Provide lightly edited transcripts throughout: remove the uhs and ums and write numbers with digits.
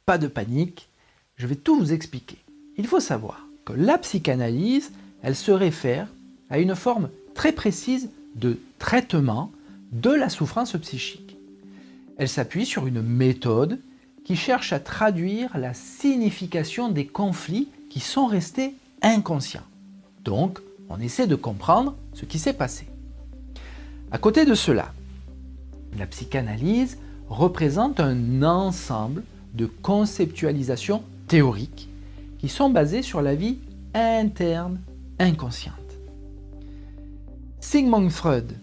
pas de panique, je vais tout vous expliquer. Il faut savoir que la psychanalyse, elle se réfère à une forme très précise de traitement de la souffrance psychique. Elle s'appuie sur une méthode qui cherche à traduire la signification des conflits qui sont restés inconscients. Donc, on essaie de comprendre ce qui s'est passé. À côté de cela, la psychanalyse représente un ensemble de conceptualisations théoriques qui sont basées sur la vie interne inconsciente. Sigmund Freud,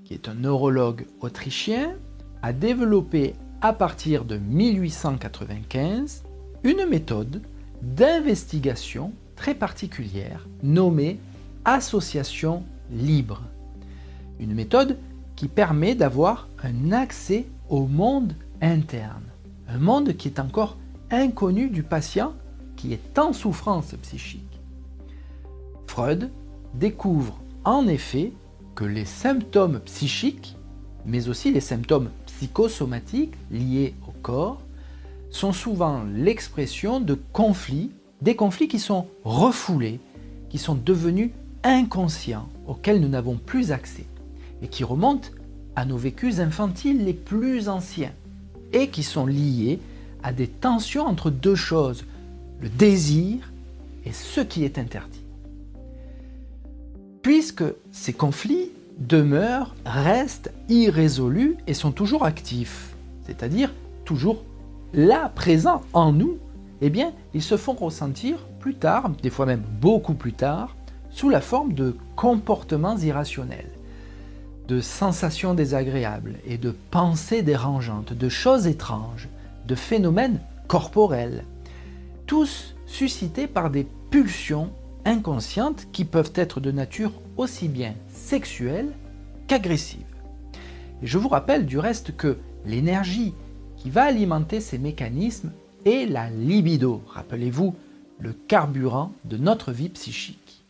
qui est un neurologue autrichien, a développé à partir de 1895 une méthode d'investigation très particulière nommée association libre. Une méthode qui permet d'avoir un accès au monde interne, un monde qui est encore inconnu du patient qui est en souffrance psychique. Freud découvre en effet que les symptômes psychiques, mais aussi les symptômes psychosomatiques liés au corps, sont souvent l'expression de conflits, des conflits qui sont refoulés, qui sont devenus inconscients, auxquels nous n'avons plus accès, et qui remontent à nos vécus infantiles les plus anciens, et qui sont liés à des tensions entre deux choses, le désir et ce qui est interdit. Puisque ces conflits demeurent, restent irrésolus et sont toujours actifs, c'est-à-dire toujours là, présents en nous, eh bien, ils se font ressentir plus tard, des fois même beaucoup plus tard, sous la forme de comportements irrationnels, de sensations désagréables et de pensées dérangeantes, de choses étranges, de phénomènes corporels, tous suscités par des pulsions inconscientes qui peuvent être de nature aussi bien sexuelle qu'agressive. Et je vous rappelle du reste que l'énergie qui va alimenter ces mécanismes est la libido, rappelez-vous, le carburant de notre vie psychique.